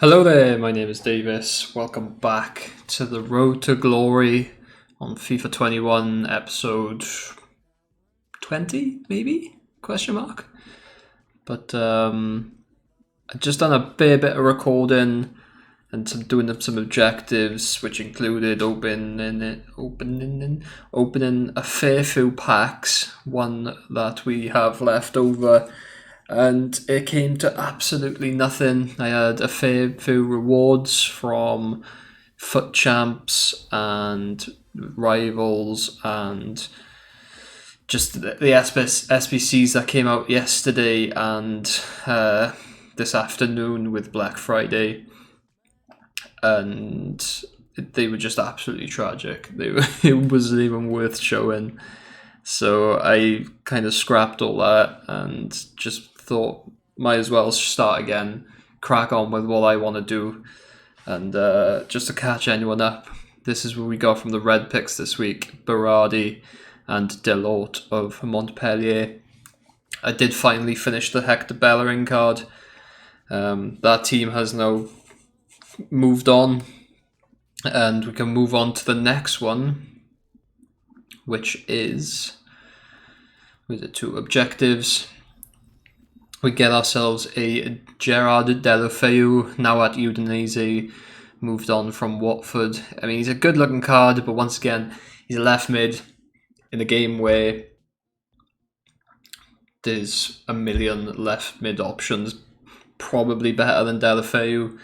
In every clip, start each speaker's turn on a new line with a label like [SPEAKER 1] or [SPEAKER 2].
[SPEAKER 1] Hello there, my name is Davis. Welcome back to the Road to Glory on FIFA 21 episode 20, maybe? Question mark. But I've just done a fair bit of recording and doing some objectives, which included opening a fair few packs, one that we have left over. And it came to absolutely nothing. I had a fair few rewards from foot champs and rivals and just the SBCs that came out yesterday and this afternoon with Black Friday. And they were just absolutely tragic. It wasn't even worth showing. So I kind of scrapped all that and just thought might as well start again, crack on with what I want to do. And just to catch anyone up, this is what we got from the red picks this week: Berardi and Delort of Montpellier. I did finally finish the Hector Bellerin card. That team has now moved on, and we can move on to the next one, which is with the two objectives. We get ourselves a Gerard Deulofeu, now at Udinese, moved on from Watford. I mean, he's a good-looking card, but once again, he's a left mid in a game where there's a million left mid options, probably better than Deulofeu.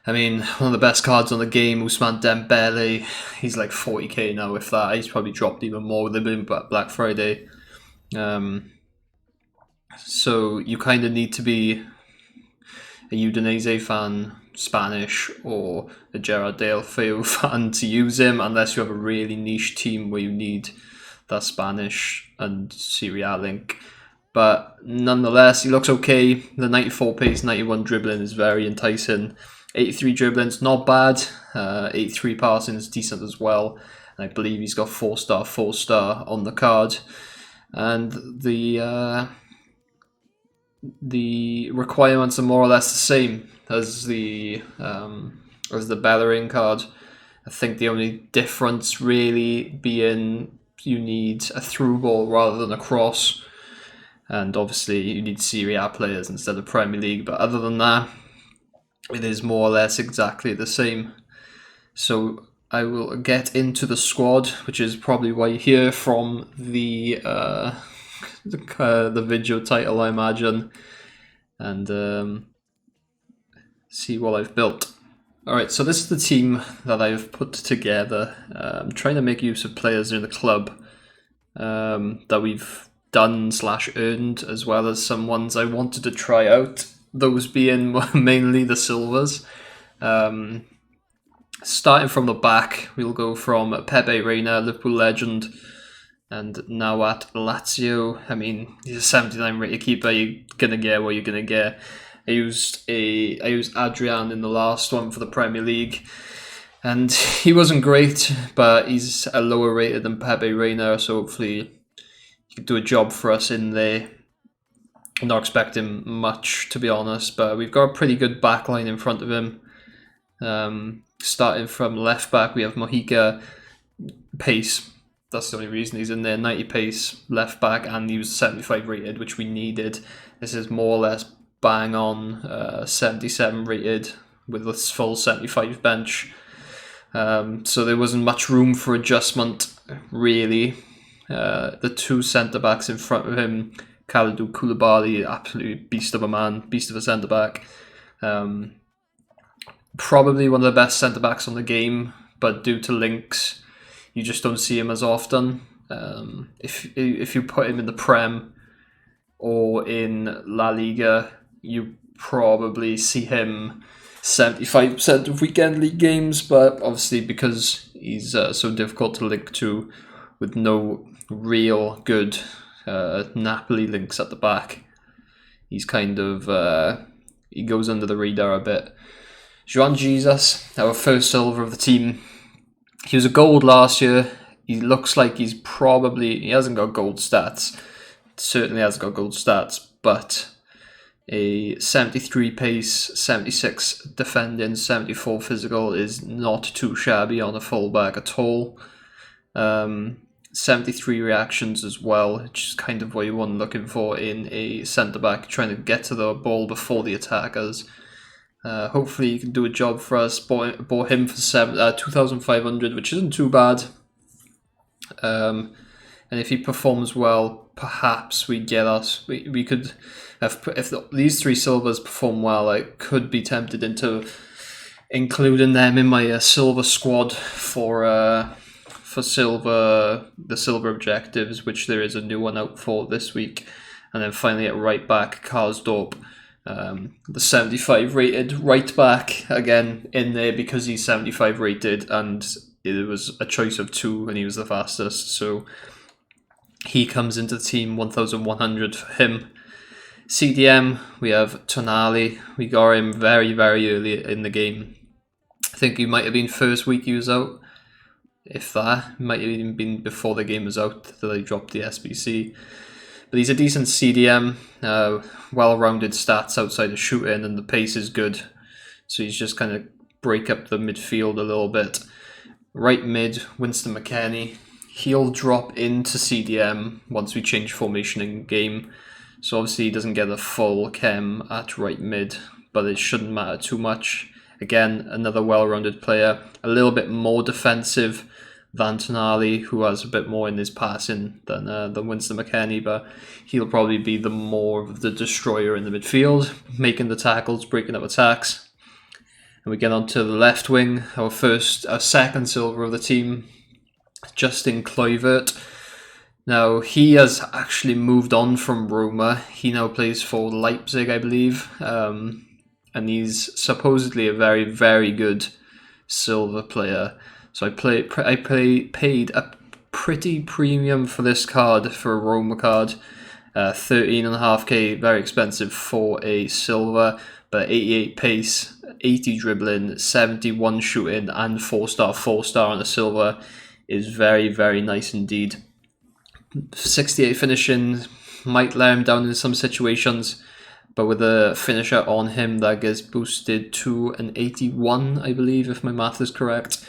[SPEAKER 1] I mean, one of the best cards on the game, Ousmane Dembele, he's like 40k now, if that. He's probably dropped even more with him Black Friday. So you kind of need to be a Udinese fan, Spanish, or a Gerard Deulofeu fan to use him, unless you have a really niche team where you need that Spanish and Serie A link. But nonetheless, he looks okay. The 94 pace, 91 dribbling is very enticing. 83 dribbling's not bad. 83 passing is decent as well. And I believe he's got 4-star, 4-star on the card. And the requirements are more or less the same as the Bellerin card. I think the only difference really being you need a through ball rather than a cross, and obviously you need Serie A players instead of Premier League. But other than that, it is more or less exactly the same. So I will get into the squad, which is probably why you hear from the video title, I imagine, and see what I've built. Alright, so this is the team that I've put together. I'm trying to make use of players in the club that we've done / earned, as well as some ones I wanted to try out, those being mainly the silvers. Starting from the back, we'll go from Pepe Reina, Liverpool legend, and now at Lazio. I mean, he's a 79 rated keeper. You're gonna get what you're gonna get. I used Adrian in the last one for the Premier League, and he wasn't great, but he's a lower rated than Pepe Reina, so hopefully he could do a job for us in there. I'm not expecting much, to be honest, but we've got a pretty good backline in front of him. Starting from left back, we have Mojica, pace. That's the only reason he's in there. 90 pace, left back, and he was 75 rated, which we needed. This is more or less bang on 77 rated with this full 75 bench. So there wasn't much room for adjustment, really. The two centre-backs in front of him, Kalidou Koulibaly, absolutely beast of a man, beast of a centre-back. Probably one of the best centre-backs on the game, but due to links, you just don't see him as often. If you put him in the Prem or in La Liga, you probably see him 75% of weekend league games, but obviously because he's so difficult to link to with no real good Napoli links at the back, he's kind of he goes under the radar a bit. João Jesus, our first silver of the team. He was a gold last year. He looks like he hasn't got gold stats. Certainly hasn't got gold stats, but A 73 pace, 76 defending, 74 physical is not too shabby on a fullback at all. 73 reactions as well, which is kind of what you want looking for in a centre-back, trying to get to the ball before the attackers. Hopefully he can do a job for us. Bought him for 2,500, which isn't too bad. And if he performs well, perhaps we could have, if these 3 silvers perform well, I could be tempted into including them in my silver squad for the silver objectives, which there is a new one out for this week. And then finally at right back, Karsdorp, the 75 rated right back, again in there because he's 75 rated, and it was a choice of 2 and he was the fastest, so he comes into the team. 1,100 for him. CDM, we have Tonali. We got him very, very early in the game. I think he might have been first week he was out. If that, might have even been before the game was out that I dropped the SBC. But he's a decent CDM, well-rounded stats outside of shooting, and the pace is good. So he's just kind of break up the midfield a little bit. Right mid, Winston McKennie. He'll drop into CDM once we change formation in game. So obviously he doesn't get a full chem at right mid, but it shouldn't matter too much. Again, another well-rounded player, a little bit more defensive than Tonali, who has a bit more in his passing than Winston McKennie, but he'll probably be the more of the destroyer in the midfield, making the tackles, breaking up attacks. And we get on to the left wing, our second silver of the team, Justin Kluivert. Now, he has actually moved on from Roma. He now plays for Leipzig, I believe. And he's supposedly a very, very good silver player. So I paid a pretty premium for this card, for a Roma card. 13.5k, very expensive for a silver, but 88 pace, 80 dribbling, 71 shooting, and 4-star on a silver is very, very nice indeed. 68 finishing might let him down in some situations, but with a finisher on him, that gets boosted to an 81, I believe, if my math is correct.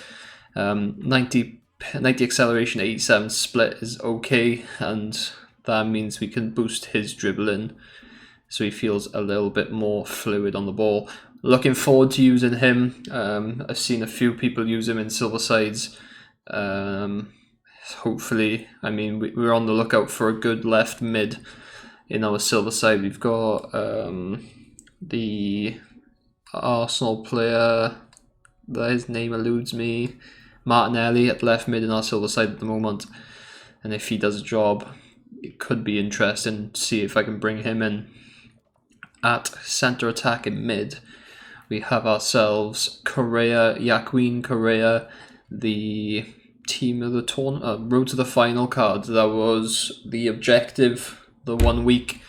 [SPEAKER 1] 90 acceleration, 87 split is okay, and that means we can boost his dribbling, so he feels a little bit more fluid on the ball. Looking forward to using him. I've seen a few people use him in silver sides. Hopefully, I mean, we're on the lookout for a good left mid in our silver side. We've got the Arsenal player, his name eludes me, Martinelli at left mid in our silver side at the moment. And if he does a job, it could be interesting to see if I can bring him in. At centre attack in mid, we have ourselves Joaquin Correa, the team of the tournament, road to the final card. That was the objective, the 1 week.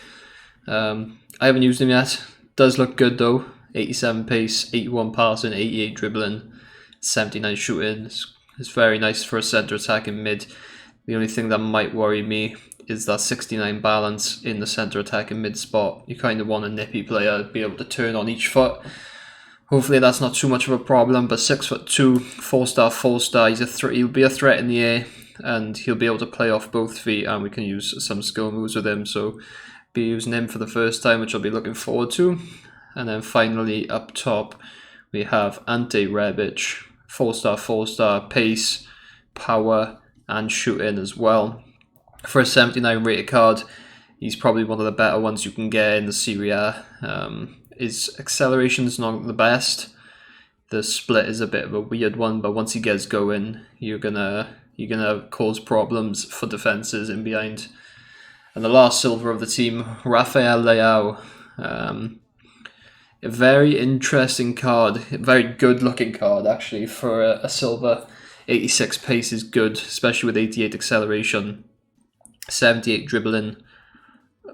[SPEAKER 1] I haven't used him yet. Does look good though. 87 pace, 81 passing, 88 dribbling, 79 shooting. It's very nice for a centre attack in mid. The only thing that might worry me is that 69 balance in the centre attack in mid spot. You kind of want a nippy player to be able to turn on each foot. Hopefully that's not too much of a problem, but 6'2", 4-star, he'll be a threat in the air, and he'll be able to play off both feet, and we can use some skill moves with him, so be using him for the first time, which I'll be looking forward to. And then finally up top, we have Ante Rebic, 4-star, pace, power, and shooting as well. For a 79 rated card, he's probably one of the better ones you can get in the Serie. His acceleration's not the best. The split is a bit of a weird one, but once he gets going, you're gonna cause problems for defenses in behind. And the last silver of the team, Rafael Leao. A very interesting card, a very good looking card actually for a silver. 86 pace is good, especially with 88 acceleration, 78 dribbling,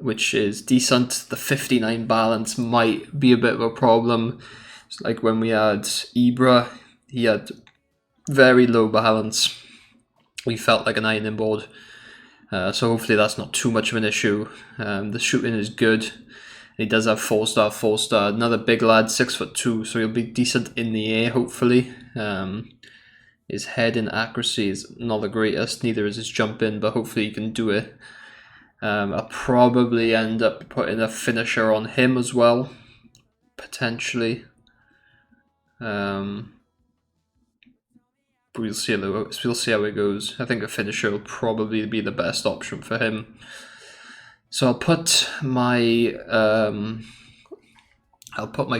[SPEAKER 1] which is decent. The 59 balance might be a bit of a problem. It's like when we had Ibra, he had very low balance. We felt like an ironing board. So hopefully that's not too much of an issue. The shooting is good. He does have 4-star. Another big lad, 6'2", so he'll be decent in the air, hopefully. His head in accuracy is not the greatest, neither is his jump in, but hopefully he can do it. I'll probably end up putting a finisher on him as well, potentially. We'll see how it goes. I think a finisher will probably be the best option for him. So I'll put my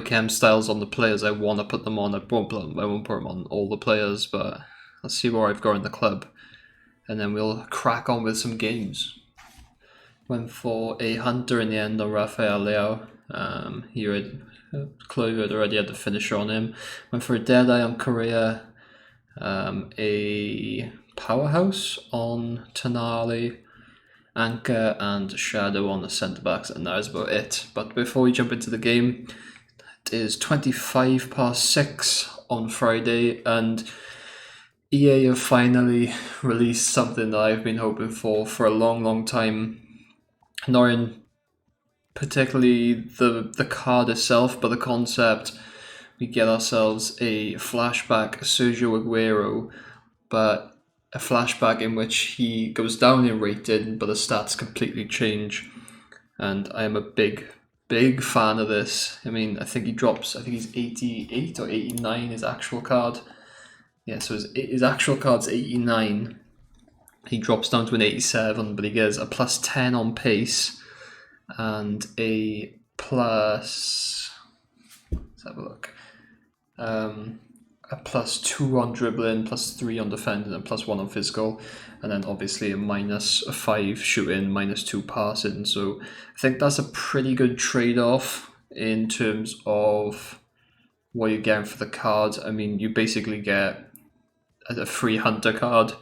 [SPEAKER 1] chem styles on the players I want to put them on. I won't put them on all the players, but I'll see where I've got in the club, and then we'll crack on with some games. Went for a hunter in the end on Rafael Leao. Chloe had already had the finisher on him. Went for a Deadeye on Correa. A powerhouse on Tonali, Anchor and Shadow on the centre backs, and that is about it. But before we jump into the game, it is 6:25 on Friday, and EA have finally released something that I've been hoping for a long time. Not in particularly the card itself, but the concept. We get ourselves a flashback Sergio Aguero, but a flashback in which he goes down in rating, but the stats completely change. And I am a big fan of this. I mean, I think he's 88 or 89, his actual card. Yeah, so his actual card's 89. He drops down to an 87, but he gets a +10 on pace and a plus... Let's have a look. A +2 on dribbling, +3 on defending, and +1 on physical, and then obviously a -5 shooting, -2 passing. So I think that's a pretty good trade-off in terms of what you're getting for the card. I mean, you basically get a free hunter card.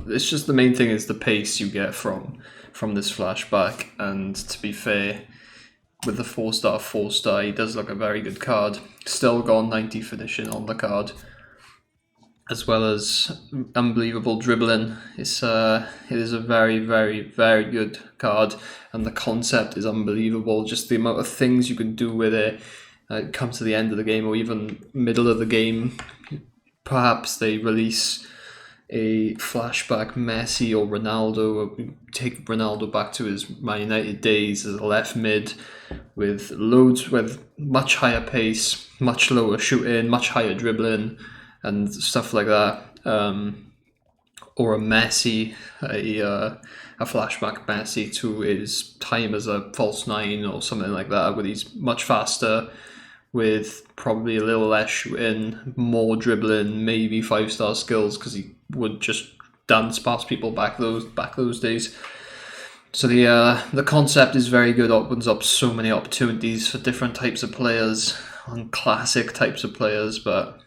[SPEAKER 1] It's just the main thing is the pace you get from this flashback, and to be fair, with the 4-star, he does look a very good card. Still got 90 finishing on the card, as well as unbelievable dribbling. It is a very good card, and the concept is unbelievable. Just the amount of things you can do with it. Come to the end of the game or even middle of the game, perhaps they release a flashback Messi or Ronaldo, or take Ronaldo back to his Man United days as a left mid with much higher pace, much lower shooting, much higher dribbling and stuff like that. Or a Messi, a flashback Messi to his time as a false nine or something like that, where he's much faster, with probably a little less shooting, more dribbling, maybe 5-star skills, because he would just dance past people back those days. So the concept is very good. Opens up so many opportunities for different types of players and classic types of players. But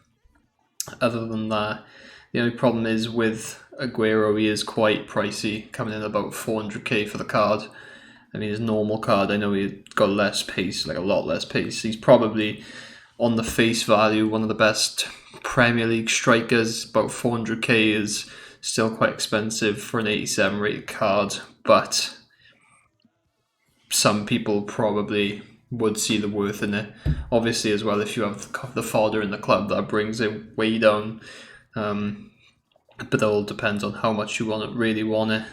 [SPEAKER 1] other than that, the only problem is with Aguero, he is quite pricey, coming in about 400k for the card. I mean, his normal card, I know he got less pace, like a lot less pace. He's probably, on the face value, one of the best Premier League strikers. About 400k is still quite expensive for an 87 rated card, but some people probably would see the worth in it. Obviously, as well, if you have the fodder in the club, that brings it way down. But that all depends on how much you really want it.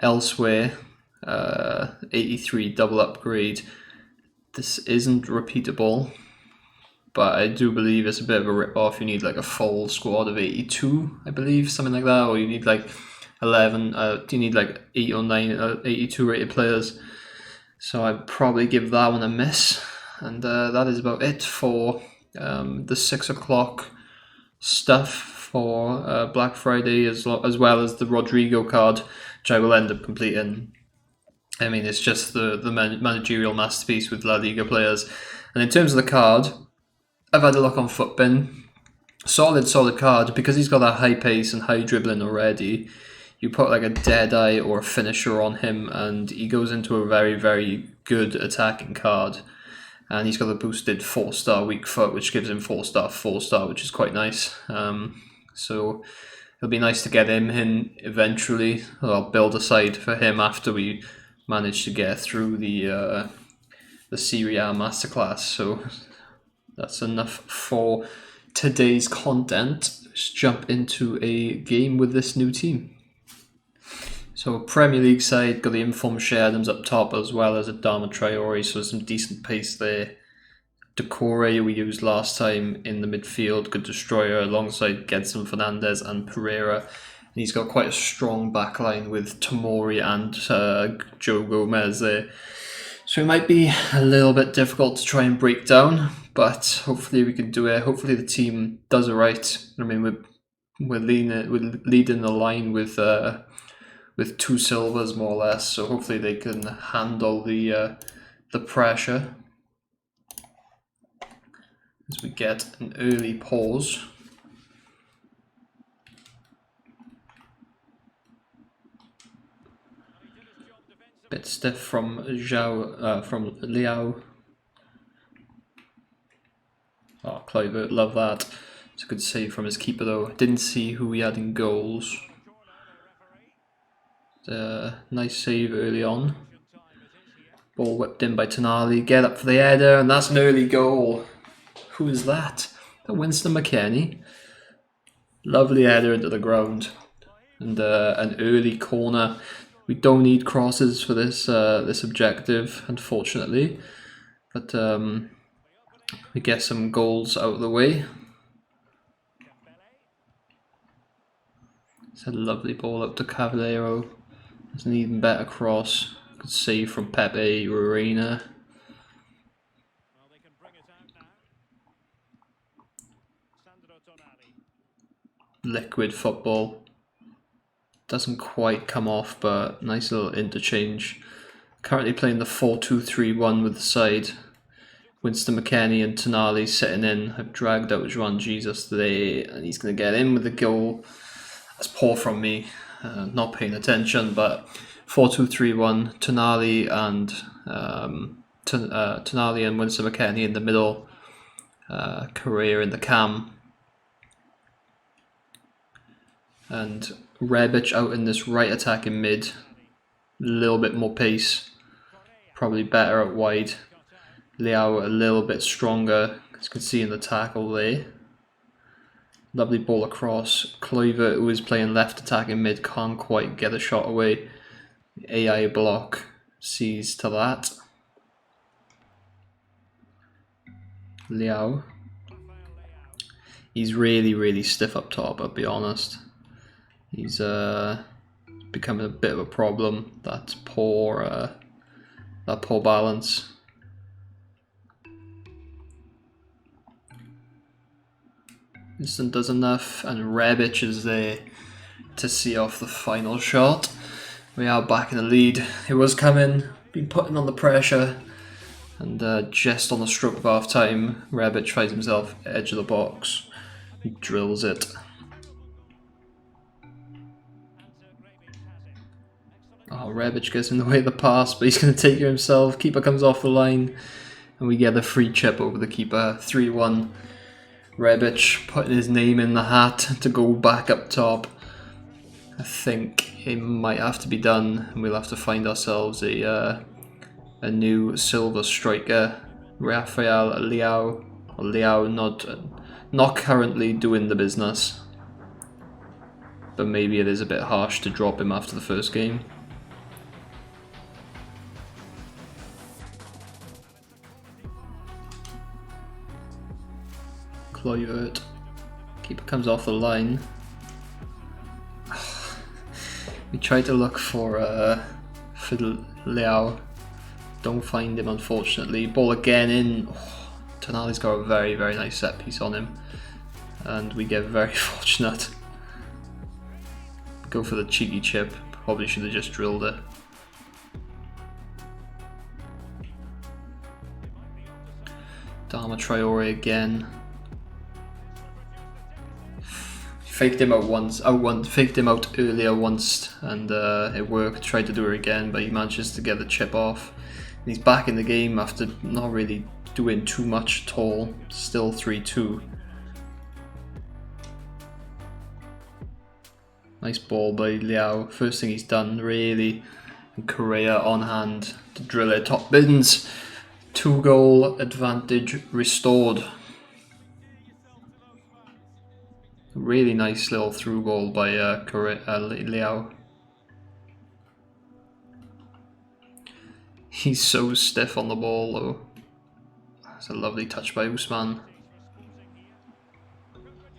[SPEAKER 1] Elsewhere, 83 double upgrade. This isn't repeatable, but I do believe it's a bit of a rip-off. You need like a full squad of 82, I believe, something like that, or you need like 11, you need like 8 or 9 82 rated players. So I'd probably give that one a miss, and that is about it for the 6 o'clock stuff for Black Friday, as well as the Rodrigo card, which I will end up completing. I mean, it's just the managerial masterpiece with La Liga players. And in terms of the card, I've had a look on Footbin. Solid card, because he's got that high pace and high dribbling already. You put like a Deadeye or a finisher on him, and he goes into a very good attacking card. And he's got a boosted 4-star weak foot, which gives him 4-star, which is quite nice. So it'll be nice to get him in eventually. I'll build a side for him after we manage to get through the SERIE masterclass. So that's enough for today's content. Let's jump into a game with this new team. So Premier League side, got the informed Sherdams up top as well as Adama Traore, so some decent pace there. Decore we used last time in the midfield, good destroyer alongside Gedson Fernandez and Pereira. And he's got quite a strong backline with Tomori and Joe Gomez there. So it might be a little bit difficult to try and break down, but hopefully we can do it. Hopefully the team does it right. I mean, we're leading the line with 2 silvers more or less, so hopefully they can handle the pressure as we get an early pause. Bit stiff from Liao. Oh, Kluivert, love that. It's a good save from his keeper though. Didn't see who he had in goals. Nice save early on. Ball whipped in by Tonali. Get up for the header, and that's an early goal. Who is that? Winston McKennie. Lovely header into the ground, and an early corner. We don't need crosses for this this objective, unfortunately, but we get some goals out of the way. It's a lovely ball up to Cavallero. It's an even better cross. Good save from Pepe Reina. Liquid football. Doesn't quite come off, but nice little interchange. Currently playing the 4-2-3-1 with the side. Winston McKennie and Tonali sitting in. I've dragged out Juan Jesus today, and he's going to get in with the goal. That's poor from me, not paying attention, but 4-2-3-1. Tonali and Winston McKennie in the middle. Correa in the cam. And Rebic out in this right attacking mid. A little bit more pace. Probably better out wide. Liao a little bit stronger, as you can see in the tackle there. Lovely ball across. Kluivert, who is playing left attacking mid, can't quite get a shot away. AI block sees to that. Liao. He's really stiff up top, I'll be honest. He's becoming a bit of a problem. That poor balance. Winston does enough, and Rebic is there to see off the final shot. We are back in the lead. It was coming, been putting on the pressure, and just on the stroke of half time, Rebic finds himself edge of the box. He drills it. Oh, Rebic gets in the way of the pass, but he's going to take it himself. Keeper comes off the line, and we get a free chip over the keeper. 3-1. Rebic putting his name in the hat to go back up top. I think it might have to be done, and we'll have to find ourselves a new silver striker. Rafael Liao. Or Liao not currently doing the business, but maybe it is a bit harsh to drop him after the first game. Kluivert. Keeper comes off the line. We try to look for Liao. Don't find him, unfortunately. Ball again in. Oh, Tonali's got a very nice set piece on him, and we get very fortunate. Go for the cheeky chip. Probably should have just drilled it. Adama Traore again. Faked him out once. Faked him out earlier once, and it worked. Tried to do it again, but he manages to get the chip off. And he's back in the game after not really doing too much at all. Still 3-2. Nice ball by Liao. First thing he's done really in Korea on hand to drill it top bins. 2-goal advantage restored. Really nice little through goal by Liao. He's so stiff on the ball though. It's a lovely touch by Usman.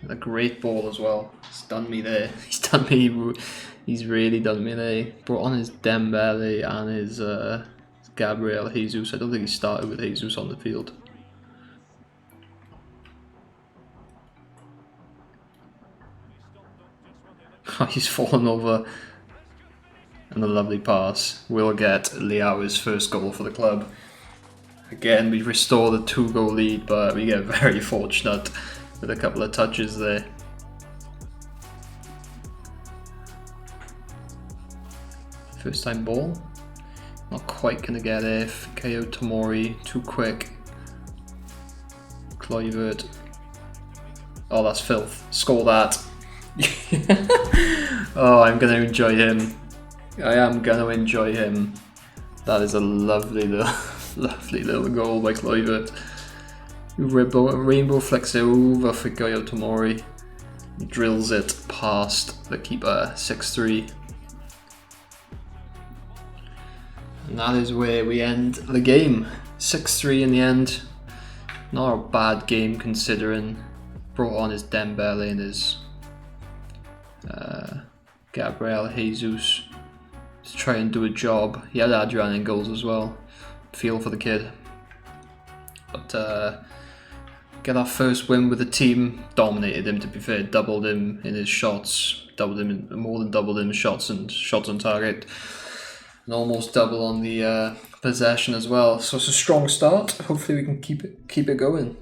[SPEAKER 1] And a great ball as well. He's done me there. He's really done me there. Brought on his Dembele and his Gabriel Jesus. I don't think he started with Jesus on the field. He's fallen over. And a lovely pass will get Liao his first goal for the club. Again, we restore the 2-goal lead, but we get very fortunate with a couple of touches there. First time ball. Not quite gonna get it. KO Tomori, too quick. Kluivert. Oh, that's filth. Score that. Oh, I'm gonna enjoy him. I am gonna enjoy him. That is a lovely little goal by Kluivert. Rainbow flicks it over for Koyo Tomori. He drills it past the keeper, 6-3. And that is where we end the game. 6-3 in the end. Not a bad game considering. Brought on his Dembele and his Gabriel Jesus to try and do a job. He had Adrian in goals as well. Feel for the kid. But get our first win with the team. Dominated him, to be fair. Doubled him in his shots. More than doubled him in shots and shots on target. And almost double on the possession as well. So it's a strong start. Hopefully we can keep it going.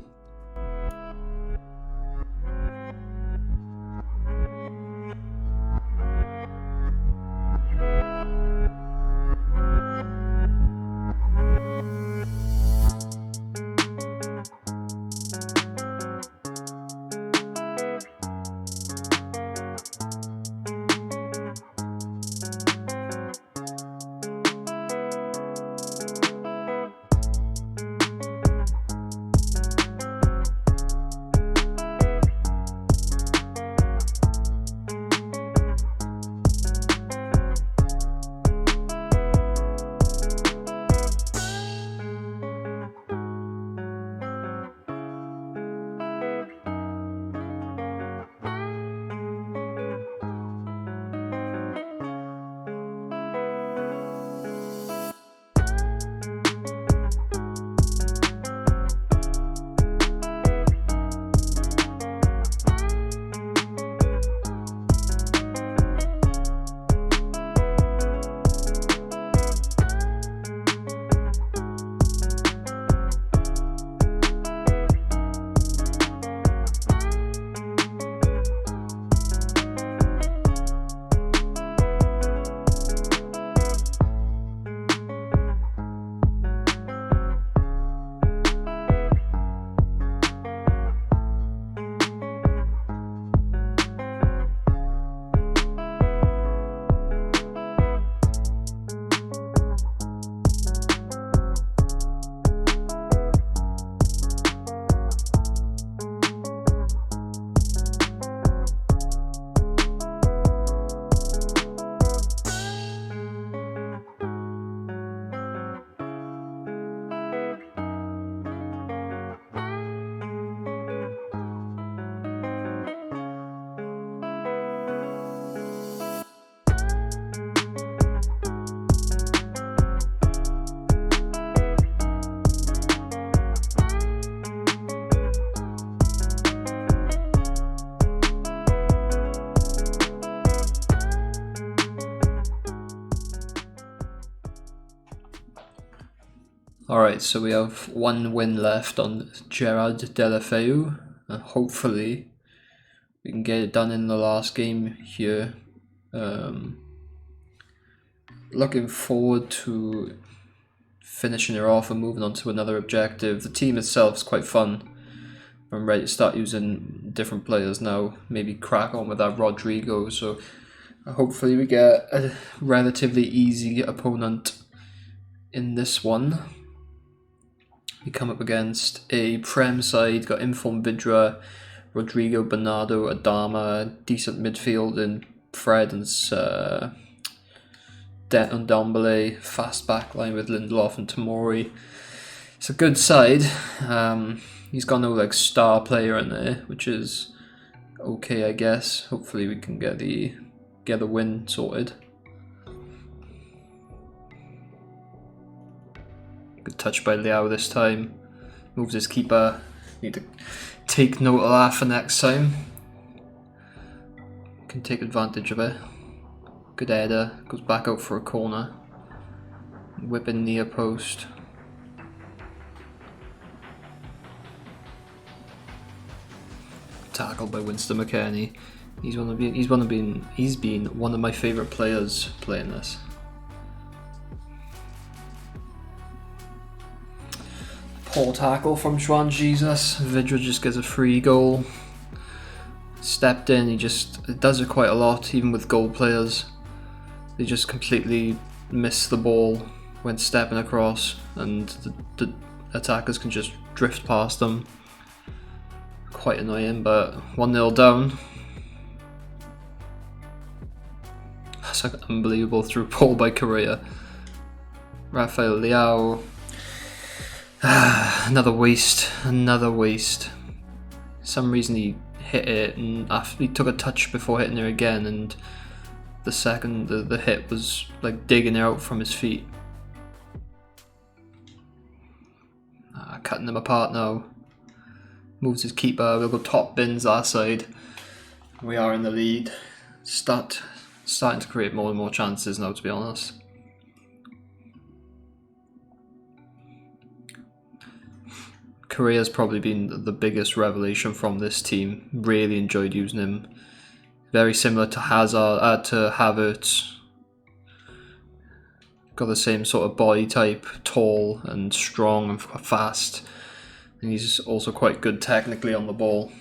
[SPEAKER 1] Alright, so we have one win left on Gerard Deulofeu, and hopefully we can get it done in the last game here. Looking forward to finishing it off and moving on to another objective. The team itself is quite fun. I'm ready to start using different players now, maybe crack on with that Rodrigo, so Hopefully we get a relatively easy opponent in this one. We come up against a Prem side, got Inform Vidra, Rodrigo, Bernardo, Adama, decent midfield in Fred and Ndombele, fast backline with Lindelof and Tomori. It's a good side. He's got no like star player in there, which is okay, I guess. Hopefully we can get the win sorted. Good touch by Liao this time. Moves his keeper. Need to take note of that for next time. Can take advantage of it. Good header. Goes back out for a corner. Whipping near post. Tackled by Winston McKennie. He's been one of my favourite players playing this. Poor tackle from Juan Jesus. Vidra just gets a free goal. Stepped in, he does it quite a lot, even with goal players. They just completely miss the ball when stepping across, and the attackers can just drift past them. Quite annoying, but 1-0 down. That's like an unbelievable through ball by Correa. Rafael Leao. Another waste. Some reason he hit it, and after he took a touch before hitting it again, and the second the hit was like digging it out from his feet. Cutting them apart now. Moves his keeper. We'll go top bins our side. We are in the lead. Starting to create more and more chances now, to be honest. Correa's probably been the biggest revelation from this team. Really enjoyed using him. Very similar to Havertz. Got the same sort of body type, tall and strong and fast. And he's also quite good technically on the ball.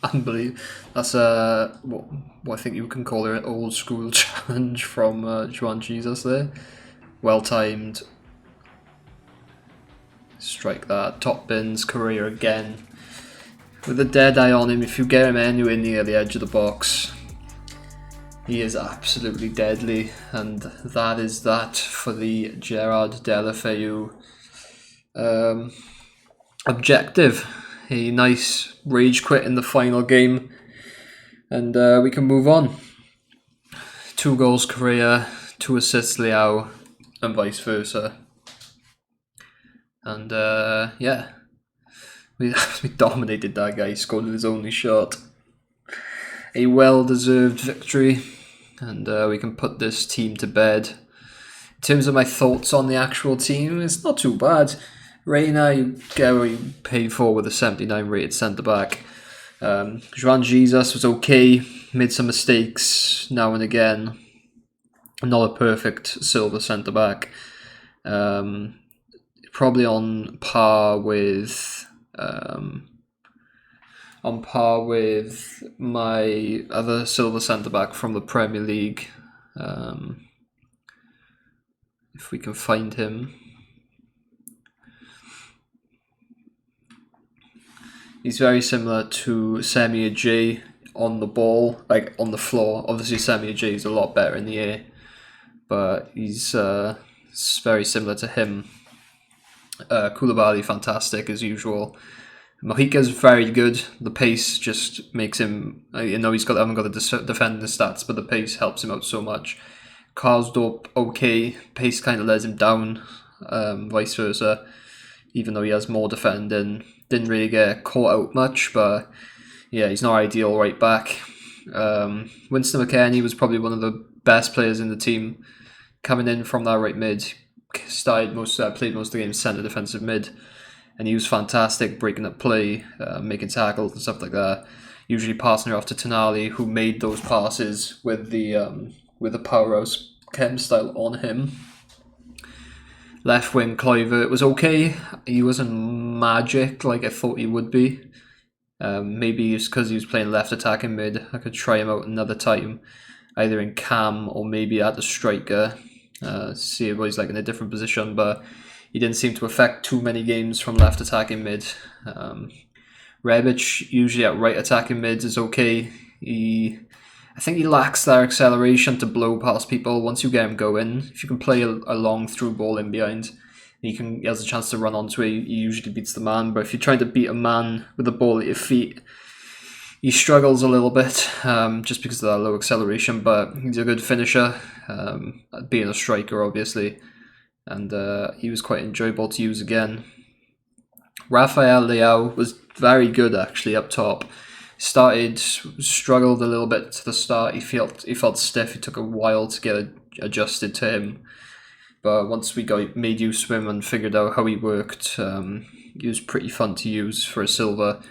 [SPEAKER 1] Unbelievable. That's what I think you can call an old school challenge from Juan Jesus there. Well timed. Strike that. Top bins. Correa again. With a dead eye on him, if you get him anywhere near the edge of the box, he is absolutely deadly. And that is that for the Gerard Deulofeu objective. A nice rage quit in the final game. And we can move on. 2 goals Correa, 2 assists Leao, and vice versa. And yeah, we dominated that guy. He scored his only shot. A well-deserved victory, and we can put this team to bed. In terms of my thoughts on the actual team, it's not too bad. Reina, you get what you pay for with a 79 rated centre-back. Juan Jesus was okay, made some mistakes now and again. Not a perfect silver centre-back. Probably on par with my other silver centre-back from the Premier League. If we can find him. He's very similar to Semi Ajay on the ball, like on the floor. Obviously Semi Ajay is a lot better in the air, but he's very similar to him. Koulibaly, fantastic as usual. Mojica's very good. The pace just makes him. I know haven't got the defending stats, but the pace helps him out so much. Karsdorp, okay. Pace kind of lets him down. Vice versa. Even though he has more defending, didn't really get caught out much. But yeah, he's not ideal right back. Winston McKennie was probably one of the best players in the team, coming in from that right mid. Played most of the game centre defensive mid, and he was fantastic, breaking up play, making tackles and stuff like that. Usually passing it off to Tonali, who made those passes with the powerhouse chem style on him. Left wing Kluivert was okay. He wasn't magic like I thought he would be. Maybe it's because he was playing left attacking mid. I could try him out another time, either in cam or maybe at the striker. See what he's like in a different position, but he didn't seem to affect too many games from left attacking mid. Rebic, usually at right attacking mid, is okay. I think he lacks that acceleration to blow past people. Once you get him going, if you can play a long through ball in behind, he has a chance to run onto it. He usually beats the man, but if you're trying to beat a man with the ball at your feet, he struggles a little bit, just because of that low acceleration, but he's a good finisher, being a striker, obviously, and he was quite enjoyable to use again. Rafael Leao was very good, actually, up top. Struggled a little bit to the start. He felt stiff. It took a while to get adjusted to him. But once we made use of him and figured out how he worked, he was pretty fun to use for a silver.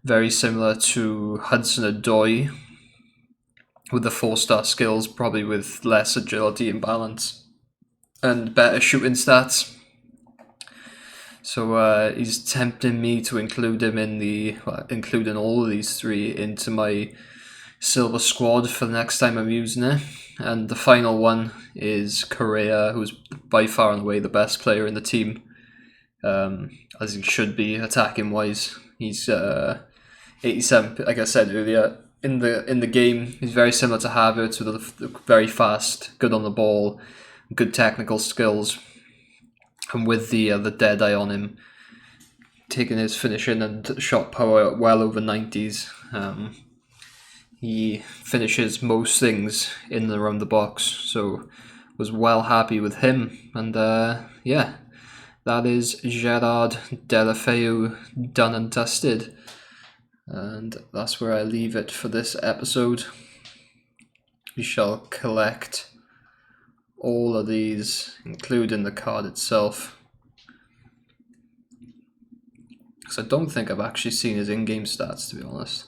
[SPEAKER 1] Very similar to Hudson-Odoi with the 4-star skills, probably with less agility and balance and better shooting stats. So he's tempting me to include him in including all of these three into my silver squad for the next time I'm using it. And the final one is Correa, who's by far and away the best player in the team, as he should be attacking wise. He's 87, like I said earlier, in the game. He's very similar to Havertz, with very fast, good on the ball, good technical skills, and with the dead eye on him, taking his finishing and shot power well over 90s. He finishes most things in and around the box, so was well happy with him. And yeah, that is Gerard Deulofeu done and dusted. And that's where I leave it for this episode. We shall collect all of these, including the card itself, because I don't think I've actually seen his in-game stats, to be honest.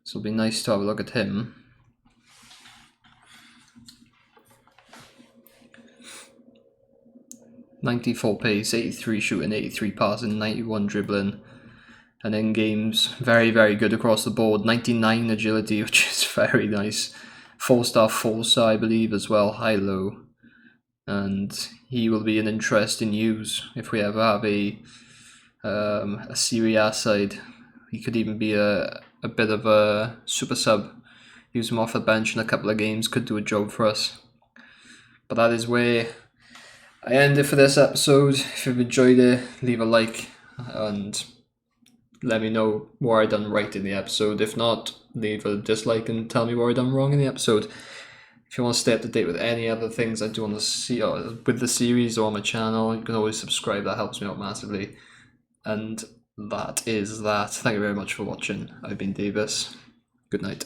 [SPEAKER 1] So it'll be nice to have a look at him. .94 pace, 83 shooting, 83 passing, 91 dribbling, and in games very, very good across the board. 99 agility, which is very nice. 4-star Forza, I believe, as well, high-low. And he will be an interesting use if we ever have a Serie A side. He could even be a bit of a super sub. Use him off the bench in a couple of games, could do a job for us. But that is where I end it for this episode. If you've enjoyed it, leave a like and let me know what I done right in the episode. If not, leave a dislike and tell me what I done wrong in the episode. If you want to stay up to date with any other things I do on with the series or on my channel, you can always subscribe. That helps me out massively. And that is that. Thank you very much for watching. I've been Davis. Good night.